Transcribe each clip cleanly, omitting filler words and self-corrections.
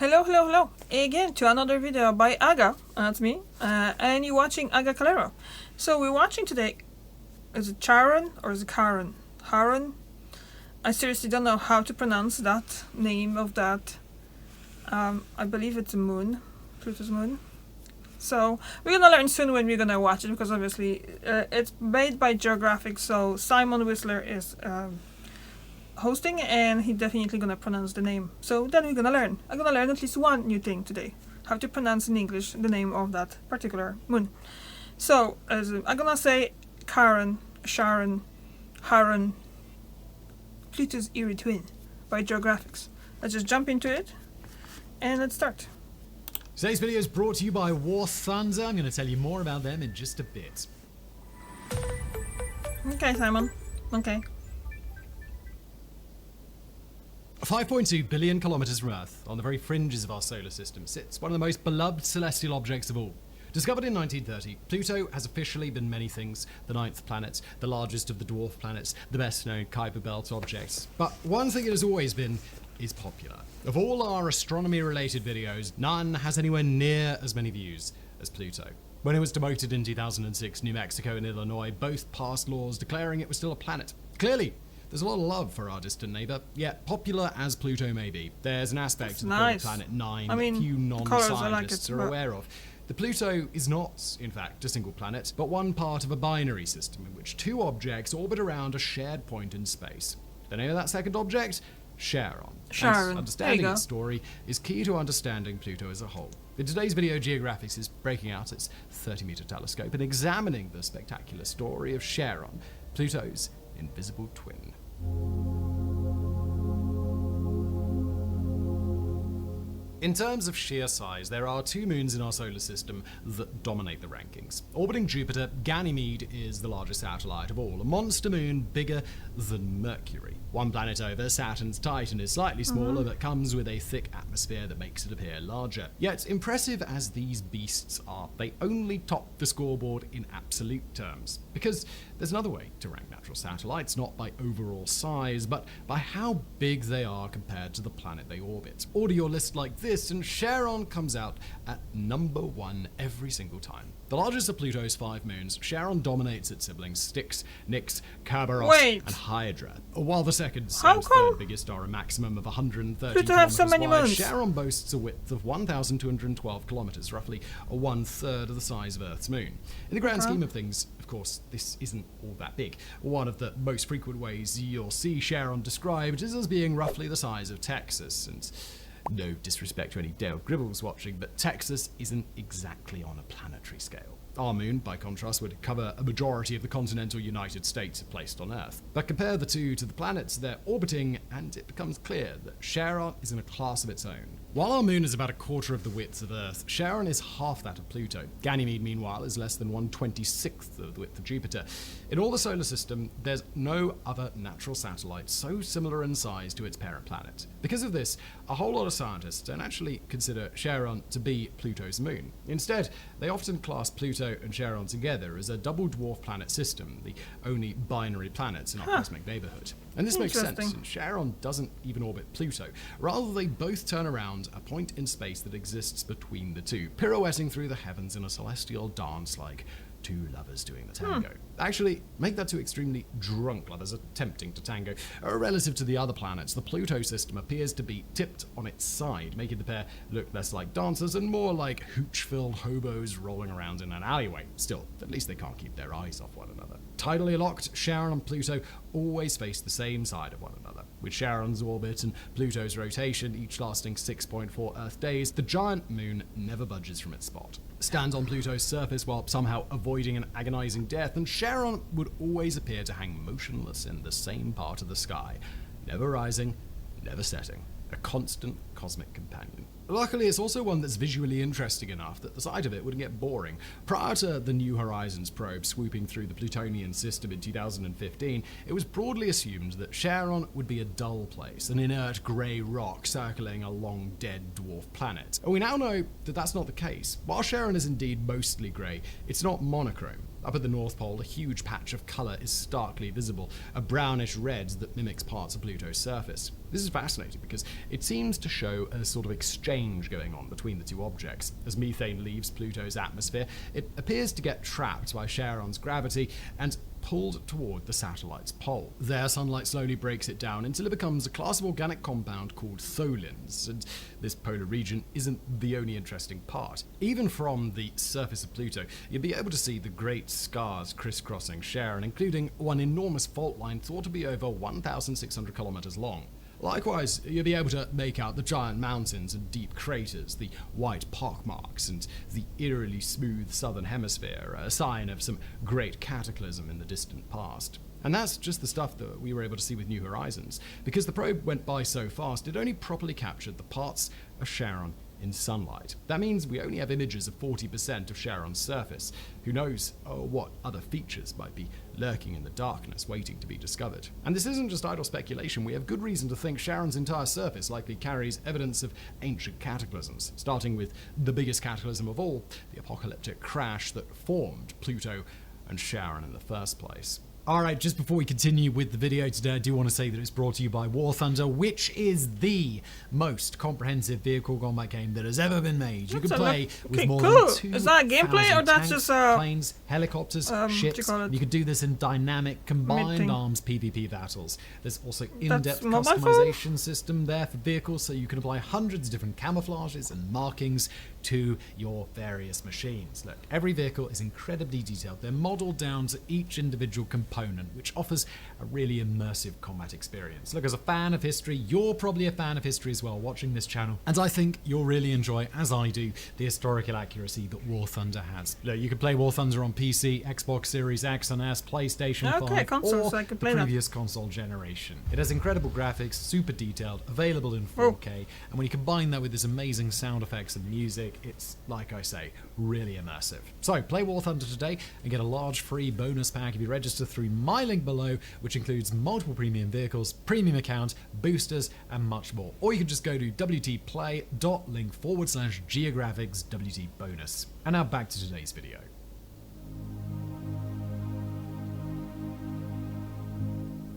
Hello, again to another video by Aga, that's me, and you're watching Aga Calero. So we're watching today, is it Charon or is it Charon? Charon? I seriously don't know how to pronounce that name of that, I believe it's a moon, Pluto's moon. So we're gonna learn soon when we're gonna watch it, because obviously it's made by Geographic, so Simon Whistler is hosting, and he definitely gonna pronounce the name. So then we're gonna learn. I'm gonna learn at least one new thing today. How to pronounce in English the name of that particular moon. So I'm gonna say Charon, Charon, Pluto's Eerie twin by Geographics. Let's just jump into it and let's start. Today's video is brought to you by War Thunder. I'm going to tell you more about them in just a bit. Okay, Simon. Okay. 5.2 billion kilometers from Earth, on the very fringes of our solar system, sits one of the most beloved celestial objects of all. Discovered in 1930, Pluto has officially been many things: the ninth planet, the largest of the dwarf planets, the best-known Kuiper Belt objects. But one thing it has always been is popular. Of all our astronomy-related videos, none has anywhere near as many views as Pluto. When it was demoted in 2006, New Mexico and Illinois both passed laws declaring it was still a planet. Clearly, there's a lot of love for our distant neighbour, yet popular as Pluto may be, there's an aspect of the Planet 9 that few non-scientists are aware of. The Pluto is not, in fact, a single planet, but one part of a binary system in which two objects orbit around a shared point in space. The name of that second object? Charon. And understanding its story is key to understanding Pluto as a whole. In today's video, Geographics is breaking out its 30-meter telescope and examining the spectacular story of Charon, Pluto's invisible twin. In terms of sheer size, there are two moons in our solar system that dominate the rankings. Orbiting Jupiter, Ganymede is the largest satellite of all, a monster moon bigger than Mercury. One planet over, Saturn's Titan is slightly smaller, but comes with a thick atmosphere that makes it appear larger. Yet, impressive as these beasts are, they only top the scoreboard in absolute terms. Because there's another way to rank natural satellites, not by overall size, but by how big they are compared to the planet they orbit. Order your list like this, and Charon comes out at number 1 every single time. The largest of Pluto's 5 moons, Charon dominates its siblings Styx, Nix, Kerberos, and Hydra. While the second and third biggest are a maximum of 130 Pluto have so many wide, moons? Charon boasts a width of 1,212 kilometers, roughly a 1/3 of the size of Earth's moon. In the grand scheme of things, of course, this isn't all that big. One of the most frequent ways you'll see Charon described is as being roughly the size of Texas, and no disrespect to any Dale Gribbles watching, but Texas isn't exactly on a planetary scale. Our moon, by contrast, would cover a majority of the continental United States if placed on Earth. But compare the two to the planets they're orbiting, and it becomes clear that Charon is in a class of its own. While our moon is about a quarter of the width of Earth, Charon is half that of Pluto. Ganymede, meanwhile, is less than 1/26th of the width of Jupiter. In all the solar system, there's no other natural satellite so similar in size to its parent planet. Because of this, a whole lot of scientists don't actually consider Charon to be Pluto's moon. Instead, they often class Pluto and Charon together as a double dwarf planet system, the only binary planets in our cosmic neighborhood. And this makes sense, and Charon doesn't even orbit Pluto. Rather, they both turn around a point in space that exists between the two, pirouetting through the heavens in a celestial dance like two lovers doing the tango. Actually, make that two extremely drunk lovers attempting to tango. Relative to the other planets, the Pluto system appears to be tipped on its side, making the pair look less like dancers and more like hooch-filled hobos rolling around in an alleyway. Still, at least they can't keep their eyes off one another. Tidally locked, Charon and Pluto always face the same side of one another. With Charon's orbit and Pluto's rotation, each lasting 6.4 Earth days, the giant moon never budges from its spot. Stands on Pluto's surface while somehow avoiding an agonizing death, and Charon would always appear to hang motionless in the same part of the sky, never rising, never setting, a constant cosmic companion. Luckily, it's also one that's visually interesting enough that the sight of it wouldn't get boring. Prior to the New Horizons probe swooping through the Plutonian system in 2015, it was broadly assumed that Charon would be a dull place, an inert grey rock circling a long dead dwarf planet. And we now know that that's not the case. While Charon is indeed mostly grey, it's not monochrome. Up at the North Pole, a huge patch of colour is starkly visible, a brownish red that mimics parts of Pluto's surface. This is fascinating because it seems to show a sort of exchange exchange going on between the two objects. As methane leaves Pluto's atmosphere, it appears to get trapped by Charon's gravity and pulled toward the satellite's pole. There, sunlight slowly breaks it down until it becomes a class of organic compound called tholins, and this polar region isn't the only interesting part. Even from the surface of Pluto, you'll be able to see the great scars crisscrossing Charon, including one enormous fault line thought to be over 1,600 kilometers long. Likewise, you'll be able to make out the giant mountains and deep craters, the white pockmarks, and the eerily smooth southern hemisphere, a sign of some great cataclysm in the distant past. And that's just the stuff that we were able to see with New Horizons. Because the probe went by so fast, it only properly captured the parts of Charon in sunlight. That means we only have images of 40% of Charon's surface. Who knows what other features might be lurking in the darkness, waiting to be discovered. And this isn't just idle speculation. We have good reason to think Charon's entire surface likely carries evidence of ancient cataclysms, starting with the biggest cataclysm of all, the apocalyptic crash that formed Pluto and Charon in the first place. Alright, just before we continue with the video today, I do want to say that it's brought to you by War Thunder, which is the most comprehensive vehicle combat game that has ever been made. You can play with more than 2,000 Is that gameplay or that's tanks, just planes, helicopters, ships. You can do this in dynamic combined arms PvP battles. There's also in-depth customization system there for vehicles, so you can apply hundreds of different camouflages and markings to your various machines. Look, every vehicle is incredibly detailed. They're modeled down to each individual component, which offers a really immersive combat experience. Look, as a fan of history, you're probably a fan of history as well watching this channel, and I think you'll really enjoy, as I do, the historical accuracy that War Thunder has. Look, you can play War Thunder on PC, Xbox Series X and S, PlayStation 5, console, or so I can the play previous console generation. It has incredible graphics, super detailed, available in 4K, and when you combine that with this amazing sound effects and music, it's, like I say, really immersive. So, play War Thunder today and get a large free bonus pack if you register through my link below, which includes multiple premium vehicles, premium account, boosters, and much more. Or you can just go to wtplay.link/geographics WT bonus. And now back to today's video.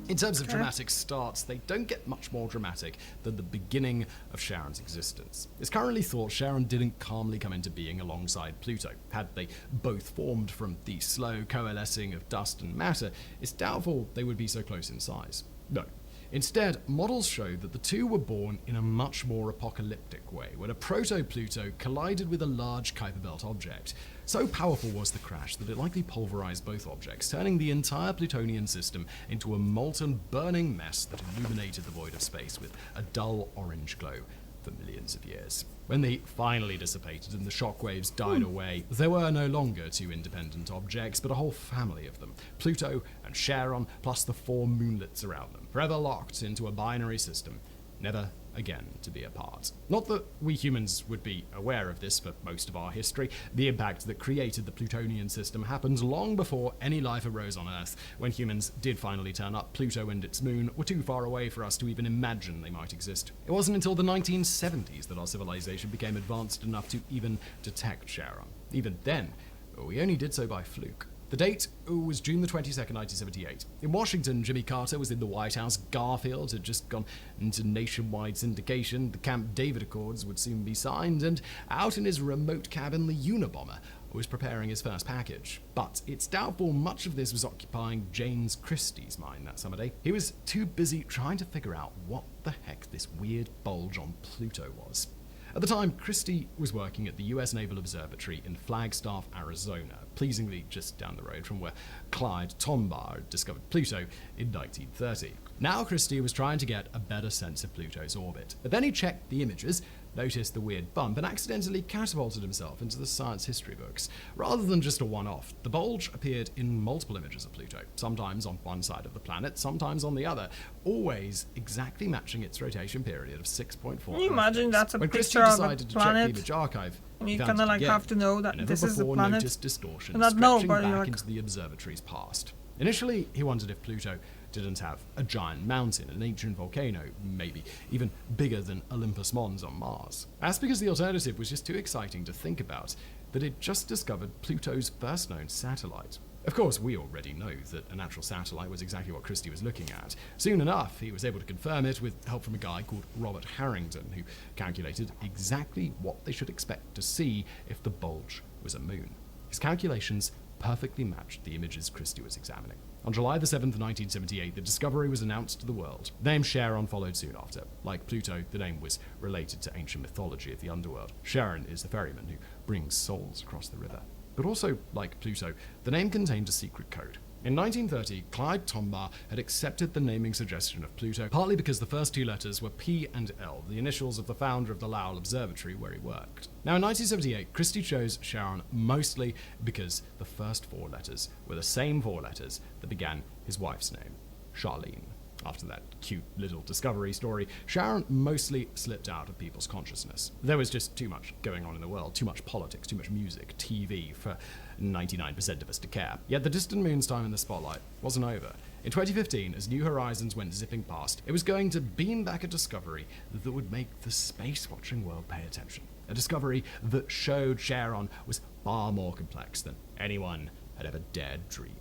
In terms of dramatic starts, they don't get much more dramatic than the beginning of Charon's existence. It's currently thought Charon didn't calmly come into being alongside Pluto. Had they both formed from the slow coalescing of dust and matter, it's doubtful they would be so close in size. No. Instead, models show that the two were born in a much more apocalyptic way, when a proto-Pluto collided with a large Kuiper Belt object. So powerful was the crash that it likely pulverized both objects, turning the entire Plutonian system into a molten, burning mess that illuminated the void of space with a dull orange glow for millions of years. When they finally dissipated and the shockwaves died away, there were no longer two independent objects, but a whole family of them, Pluto and Charon, plus the 4 moonlets around them, forever locked into a binary system, never again to be apart. Not that we humans would be aware of this for most of our history. The impact that created the Plutonian system happened long before any life arose on Earth. When humans did finally turn up, Pluto and its moon were too far away for us to even imagine they might exist. It wasn't until the 1970s that our civilization became advanced enough to even detect Charon. Even then, we only did so by fluke. The date was June the 22nd, 1978. In Washington, Jimmy Carter was in the White House. Garfield had just gone into nationwide syndication. The Camp David Accords would soon be signed. And out in his remote cabin, the Unabomber was preparing his first package. But it's doubtful much of this was occupying James Christie's mind that summer day. He was too busy trying to figure out what the heck this weird bulge on Pluto was. At the time, Christie was working at the US Naval Observatory in Flagstaff, Arizona, pleasingly just down the road from where Clyde Tombaugh discovered Pluto in 1930. Now Christie was trying to get a better sense of Pluto's orbit. But then he checked the images, noticed the weird bump, and accidentally catapulted himself into the science history books. Rather than just a one-off, the bulge appeared in multiple images of Pluto, sometimes on one side of the planet, sometimes on the other, always exactly matching its rotation period of 6.4. Can you imagine that's a when Christie picture of a decided to check planet? the image archive, You kind of like have to know that this is a planet. Noticed distortion Not know, stretching but back like into the observatory's past. Initially, he wondered if Pluto didn't have a giant mountain, an ancient volcano, maybe even bigger than Olympus Mons on Mars. That's because the alternative was just too exciting to think about, that it just discovered Pluto's first known satellite. Of course, we already know that a natural satellite was exactly what Christie was looking at. Soon enough, he was able to confirm it with help from a guy called Robert Harrington, who calculated exactly what they should expect to see if the bulge was a moon. His calculations perfectly matched the images Christie was examining. On July the 7th, 1978, the discovery was announced to the world. The name Charon followed soon after. Like Pluto, the name was related to ancient mythology of the underworld. Charon is the ferryman who brings souls across the river. But also, like Pluto, the name contained a secret code. In 1930, Clyde Tombaugh had accepted the naming suggestion of Pluto, partly because the first two letters were P and L, the initials of the founder of the Lowell Observatory where he worked. Now, in 1978, Christie chose Charon mostly because the first four letters were the same four letters that began his wife's name, Charlene. After that cute little discovery story, Charon mostly slipped out of people's consciousness. There was just too much going on in the world, too much politics, too much music, TV for 99% of us to care. Yet the distant moon's time in the spotlight wasn't over. In 2015, as New Horizons went zipping past, it was going to beam back a discovery that would make the space-watching world pay attention. A discovery that showed Charon was far more complex than anyone had ever dared dream.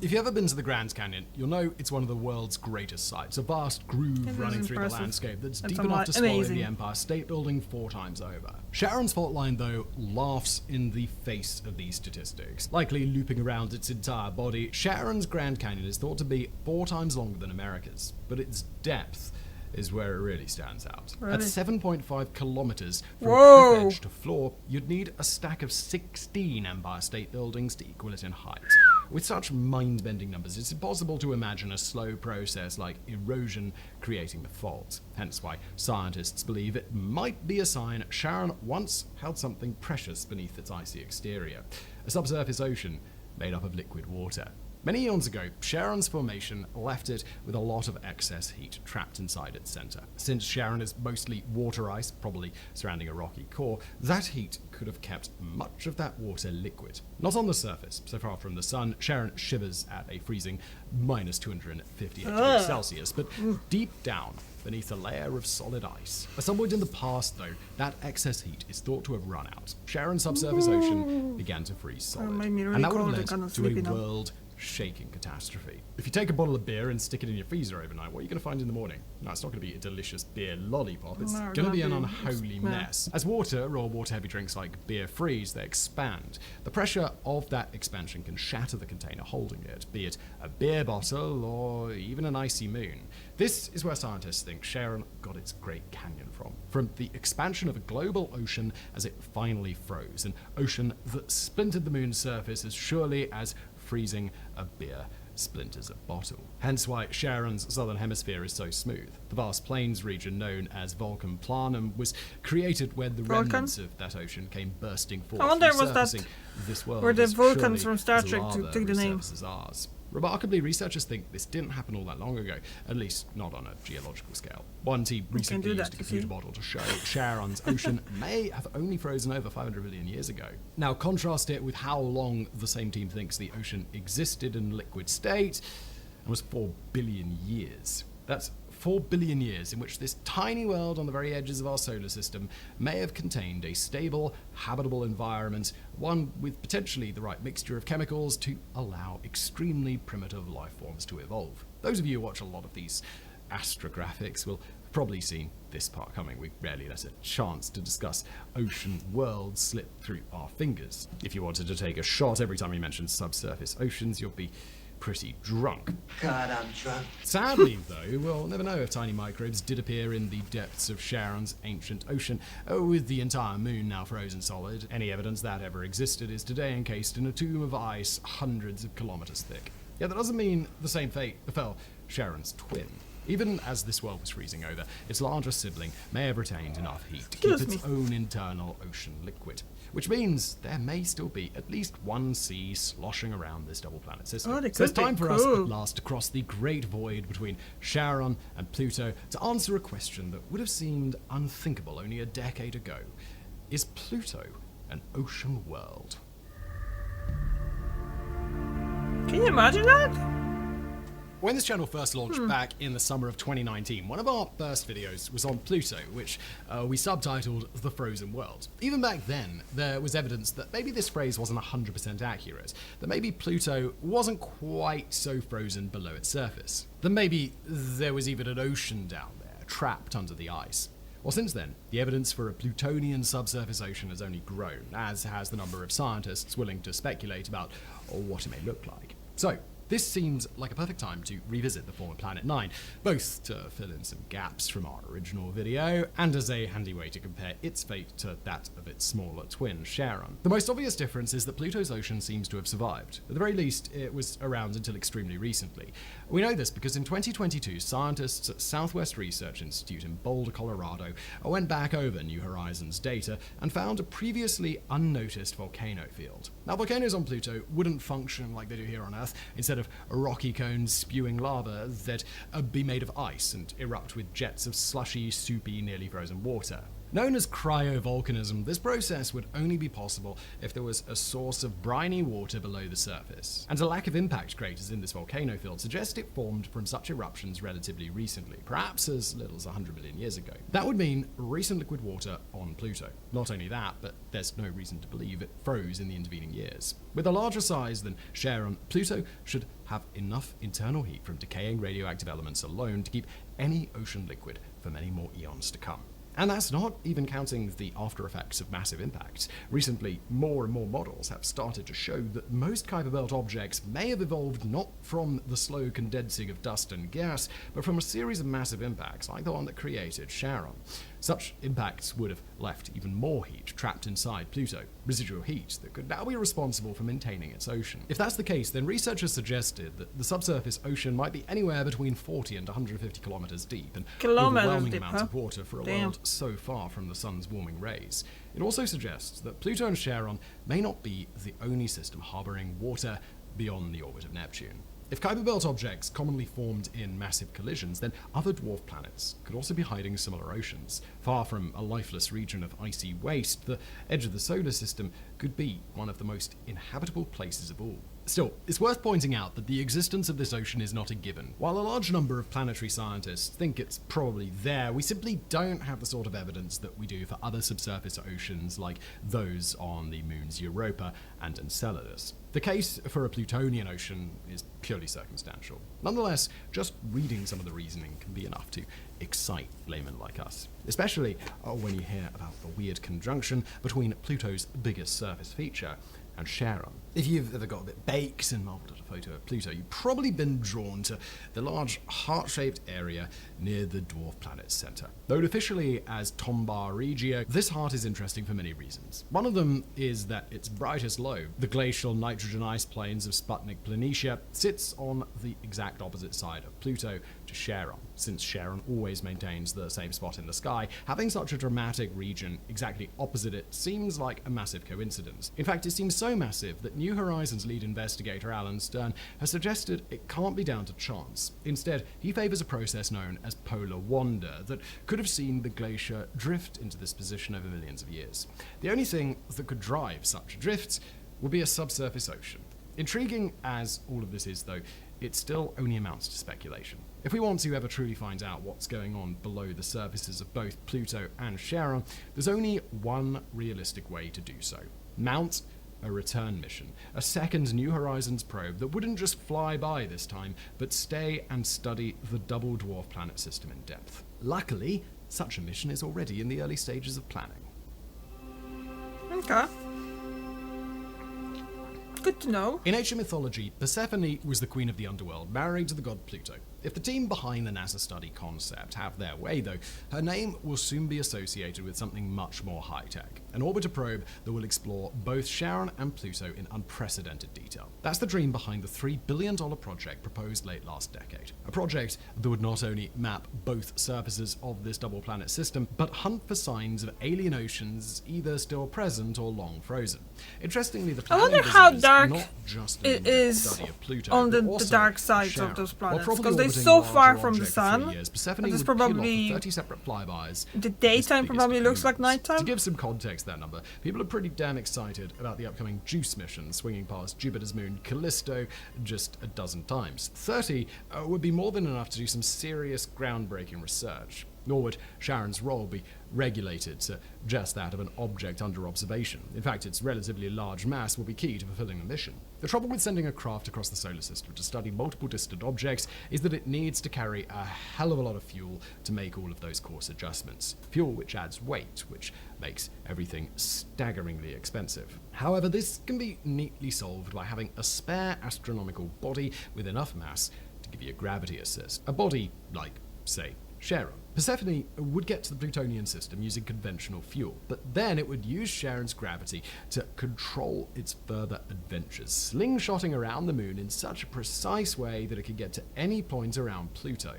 If you've ever been to the Grand Canyon, you'll know it's one of the world's greatest sights. A vast groove running through the landscape that's deep enough to swallow the Empire State Building 4 times over. Charon's fault line, though, laughs in the face of these statistics. Likely looping around its entire body, Charon's Grand Canyon is thought to be 4 times longer than America's, but its depth is where it really stands out. Really? At 7.5 kilometers from cliff edge to floor, you'd need a stack of 16 Empire State Buildings to equal it in height. With such mind-bending numbers, it's impossible to imagine a slow process like erosion creating the fault. Hence why scientists believe it might be a sign Charon once held something precious beneath its icy exterior, a subsurface ocean made up of liquid water. Many eons ago, Charon's formation left it with a lot of excess heat trapped inside its center. Since Charon is mostly water ice, probably surrounding a rocky core, that heat could have kept much of that water liquid. Not on the surface. So far from the sun, Charon shivers at a freezing minus 258 degrees Celsius, but deep down, beneath a layer of solid ice. At some point in the past, though, that excess heat is thought to have run out. Charon's subsurface ocean began to freeze solid, and that would have led to a world-shaking catastrophe. If you take a bottle of beer and stick it in your freezer overnight, what are you going to find in the morning? No, it's not going to be a delicious beer lollipop. It's going to be an unholy mess. As water or water-heavy drinks like beer freeze, they expand. The pressure of that expansion can shatter the container holding it, be it a beer bottle or even an icy moon. This is where scientists think Charon got its Great Canyon from the expansion of a global ocean as it finally froze, an ocean that splintered the moon's surface as surely as freezing a beer splinters a bottle. Hence why Charon's southern hemisphere is so smooth. The vast plains region known as Vulcan Planum was created when the remnants of that ocean came bursting forth. I wonder was that this world where the Vulcans from Star Trek took the name. Ours. Remarkably, researchers think this didn't happen all that long ago, at least not on a geological scale. One team recently used a computer model to show Charon's ocean may have only frozen over 500 million years ago. Now, contrast it with how long the same team thinks the ocean existed in liquid state, and was 4 billion years. That's 4 billion years in which this tiny world on the very edges of our solar system may have contained a stable, habitable environment, one with potentially the right mixture of chemicals to allow extremely primitive life forms to evolve. Those of you who watch a lot of these astrographics will have probably seen this part coming. We rarely let a chance to discuss ocean worlds slip through our fingers. If you wanted to take a shot every time you mention subsurface oceans, you'll be pretty drunk. God, I'm drunk. Sadly, though, we'll never know if tiny microbes did appear in the depths of Charon's ancient ocean, with the entire moon now frozen solid. Any evidence that ever existed is today encased in a tomb of ice hundreds of kilometers thick. Yet that doesn't mean the same fate befell Charon's twin. Even as this world was freezing over, its larger sibling may have retained enough heat to keep its own internal ocean liquid, which means there may still be at least one sea sloshing around this double planet system. So it's time for us at last to cross the great void between Charon and Pluto to answer a question that would have seemed unthinkable only a decade ago. Is Pluto an ocean world? Can you imagine that? When this channel first launched back in the summer of 2019, one of our first videos was on Pluto, which we subtitled The Frozen World. Even back then, there was evidence that maybe this phrase wasn't 100% accurate, that maybe Pluto wasn't quite so frozen below its surface, that maybe there was even an ocean down there, trapped under the ice. Well, since then, the evidence for a Plutonian subsurface ocean has only grown, as has the number of scientists willing to speculate about what it may look like. So, this seems like a perfect time to revisit the former Planet 9, both to fill in some gaps from our original video, and as a handy way to compare its fate to that of its smaller twin, Charon. The most obvious difference is that Pluto's ocean seems to have survived. At the very least, it was around until extremely recently. We know this because in 2022, scientists at Southwest Research Institute in Boulder, Colorado, went back over New Horizons data and found a previously unnoticed volcano field. Now, volcanoes on Pluto wouldn't function like they do here on Earth. Instead of rocky cones spewing lava, they'd be made of ice and erupt with jets of slushy, soupy, nearly frozen water. Known as cryovolcanism, this process would only be possible if there was a source of briny water below the surface. And a lack of impact craters in this volcano field suggests it formed from such eruptions relatively recently, perhaps as little as 100 million years ago. That would mean recent liquid water on Pluto. Not only that, but there's no reason to believe it froze in the intervening years. With a larger size than Charon, Pluto should have enough internal heat from decaying radioactive elements alone to keep any ocean liquid for many more eons to come. And that's not even counting the after effects of massive impacts. Recently, more and more models have started to show that most Kuiper Belt objects may have evolved not from the slow condensing of dust and gas, but from a series of massive impacts like the one that created Charon. Such impacts would have left even more heat trapped inside Pluto, residual heat that could now be responsible for maintaining its ocean. If that's the case, then researchers suggested that the subsurface ocean might be anywhere between 40 and 150 kilometers deep, and overwhelming amounts of water for a world so far from the sun's warming rays. It also suggests that Pluto and Charon may not be the only system harboring water beyond the orbit of Neptune. If Kuiper Belt objects commonly formed in massive collisions, then other dwarf planets could also be hiding similar oceans. Far from a lifeless region of icy waste, the edge of the solar system could be one of the most inhabitable places of all. Still, it's worth pointing out that the existence of this ocean is not a given. While a large number of planetary scientists think it's probably there, we simply don't have the sort of evidence that we do for other subsurface oceans like those on the moons Europa and Enceladus. The case for a Plutonian ocean is purely circumstantial. Nonetheless, just reading some of the reasoning can be enough to excite laymen like us, especially when you hear about the weird conjunction between Pluto's biggest surface feature and Charon. If you've ever got a bit baked and marveled at a photo of Pluto, you've probably been drawn to the large heart-shaped area near the dwarf planet's center. Known officially as Tombaugh Regio, this heart is interesting for many reasons. One of them is that its brightest lobe, the glacial nitrogen ice plains of Sputnik Planitia, sits on the exact opposite side of Pluto to Charon. Since Charon always maintains the same spot in the sky, having such a dramatic region exactly opposite it seems like a massive coincidence. In fact, it seems so massive that New Horizons lead investigator Alan Stern has suggested it can't be down to chance. Instead, he favors a process known as polar wander that could have seen the glacier drift into this position over millions of years. The only thing that could drive such drifts would be a subsurface ocean. Intriguing as all of this is, though, it still only amounts to speculation. If we want to ever truly find out what's going on below the surfaces of both Pluto and Charon, there's only one realistic way to do so. Mount a return mission, a second New Horizons probe that wouldn't just fly by this time, but stay and study the double dwarf planet system in depth. Luckily, such a mission is already in the early stages of planning. Okay. Good to know. In ancient mythology, Persephone was the queen of the underworld, married to the god Pluto. If the team behind the NASA study concept have their way, though, her name will soon be associated with something much more high-tech, an orbiter probe that will explore both Charon and Pluto in unprecedented detail. That's the dream behind the $3 billion project proposed late last decade, a project that would not only map both surfaces of this double planet system, but hunt for signs of alien oceans either still present or long frozen. Interestingly, the I planet wonder how is dark not just it a is study of Pluto, on but the also dark sides Charon. of those While planets, probably because they it's orbiting so larger far from the object for sun. 3 years, Persephone That is would peel off probably 30 separate flybys. the This daytime biggest probably looks like humans. nighttime. To give some context to that number, people are pretty damn excited about the upcoming JUICE mission, swinging past Jupiter's moon Callisto just a dozen times. 30 would be more than enough to do some serious groundbreaking research. Nor would Charon's role be regulated to just that of an object under observation. In fact, its relatively large mass will be key to fulfilling the mission. The trouble with sending a craft across the solar system to study multiple distant objects is that it needs to carry a hell of a lot of fuel to make all of those course adjustments. Fuel which adds weight, which makes everything staggeringly expensive. However, this can be neatly solved by having a spare astronomical body with enough mass to give you a gravity assist. A body like, say, Charon. Persephone would get to the Plutonian system using conventional fuel, but then it would use Charon's gravity to control its further adventures, slingshotting around the moon in such a precise way that it could get to any point around Pluto.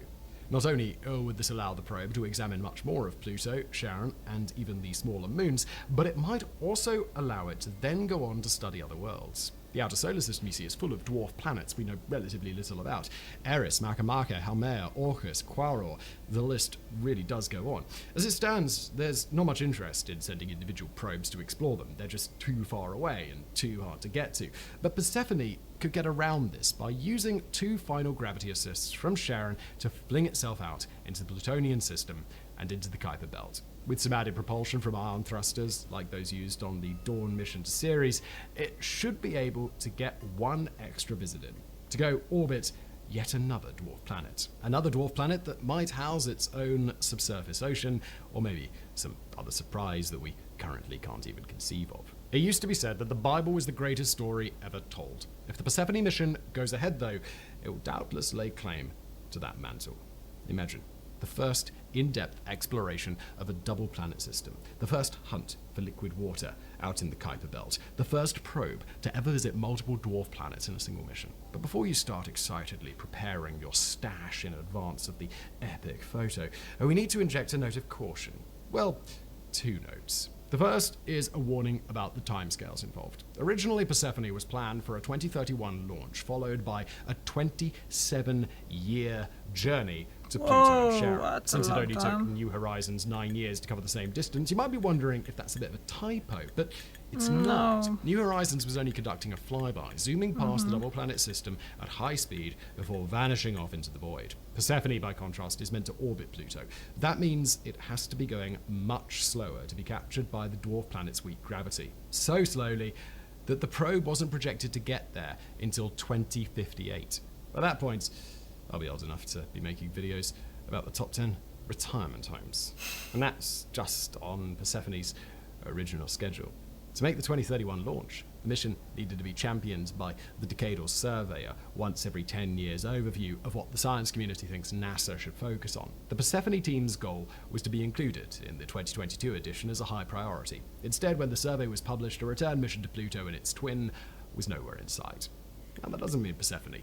Not only would this allow the probe to examine much more of Pluto, Charon, and even the smaller moons, but it might also allow it to then go on to study other worlds. The outer solar system, you see, is full of dwarf planets we know relatively little about. Eris, Makemake, Haumea, Orcus, Quaoar, the list really does go on. As it stands, there's not much interest in sending individual probes to explore them. They're just too far away and too hard to get to. But Persephone could get around this by using 2 final gravity assists from Charon to fling itself out into the Plutonian system and into the Kuiper Belt. With some added propulsion from ion thrusters, like those used on the Dawn mission to Ceres, it should be able to get 1 extra visit in, to go orbit yet another dwarf planet. Another dwarf planet that might house its own subsurface ocean, or maybe some other surprise that we currently can't even conceive of. It used to be said that the Bible was the greatest story ever told. If the Persephone mission goes ahead, though, it will doubtless lay claim to that mantle. Imagine the first in-depth exploration of a double planet system, the first hunt for liquid water out in the Kuiper Belt, the first probe to ever visit multiple dwarf planets in a single mission. But before you start excitedly preparing your stash in advance of the epic photo, we need to inject a note of caution. Well, 2 notes. The first is a warning about the timescales involved. Originally, Persephone was planned for a 2031 launch, followed by a 27-year journey to Pluto and Charon. Since it only took New Horizons 9 years to cover the same distance, you might be wondering if that's a bit of a typo, but it's not. New Horizons was only conducting a flyby, zooming past the double planet system at high speed before vanishing off into the void. Persephone, by contrast, is meant to orbit Pluto. That means it has to be going much slower to be captured by the dwarf planet's weak gravity. So slowly that the probe wasn't projected to get there until 2058. By that point, I'll be old enough to be making videos about the top 10 retirement homes. And that's just on Persephone's original schedule. To make the 2031 launch, the mission needed to be championed by the Decadal Survey, a once every 10 years overview of what the science community thinks NASA should focus on. The Persephone team's goal was to be included in the 2022 edition as a high priority. Instead, when the survey was published, a return mission to Pluto and its twin was nowhere in sight. And that doesn't mean Persephone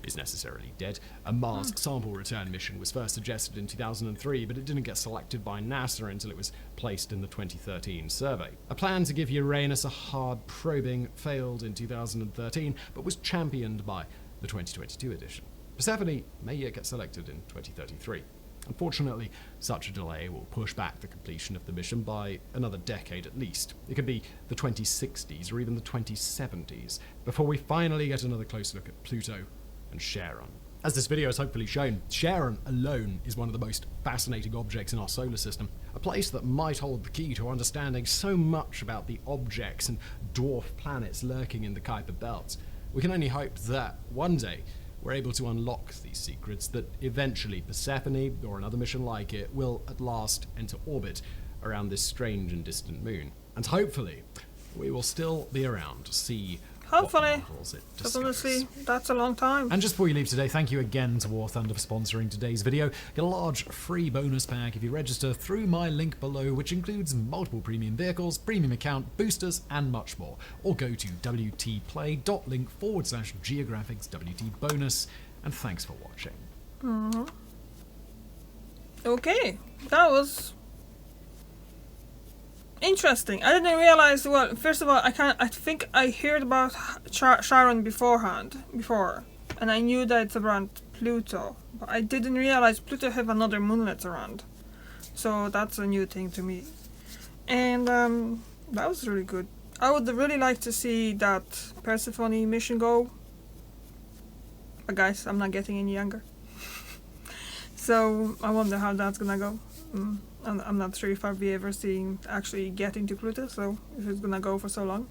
is necessarily dead. A Mars sample return mission was first suggested in 2003, but it didn't get selected by NASA until it was placed in the 2013 survey. A plan to give Uranus a hard probing failed in 2013, but was championed by the 2022 edition. Persephone may yet get selected in 2033. Unfortunately, such a delay will push back the completion of the mission by another decade at least. It could be the 2060s or even the 2070s before we finally get another close look at Pluto and Charon. As this video has hopefully shown, Charon alone is one of the most fascinating objects in our solar system, a place that might hold the key to understanding so much about the objects and dwarf planets lurking in the Kuiper Belt. We can only hope that one day we're able to unlock these secrets, that eventually Persephone, or another mission like it, will at last enter orbit around this strange and distant moon. And hopefully, we will still be around to see Hopefully. Because honestly, that's a long time. And just before you leave today, thank you again to War Thunder for sponsoring today's video. Get a large free bonus pack if you register through my link below, which includes multiple premium vehicles, premium account, boosters, and much more. Or go to wtplay.link/geographics WT bonus. And thanks for watching. Okay, that was interesting. I didn't realize. Well, first of all, I think I heard about Charon before, and I knew that it's around Pluto. But I didn't realize Pluto have another moonlet around. So that's a new thing to me. And that was really good. I would really like to see that Persephone mission go. But guys, I'm not getting any younger. So I wonder how that's gonna go. I'm not sure if I'll be ever seeing actually getting to Pluto, so if it's gonna go for so long.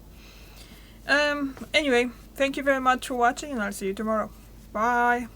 Anyway, thank you very much for watching, and I'll see you tomorrow. Bye!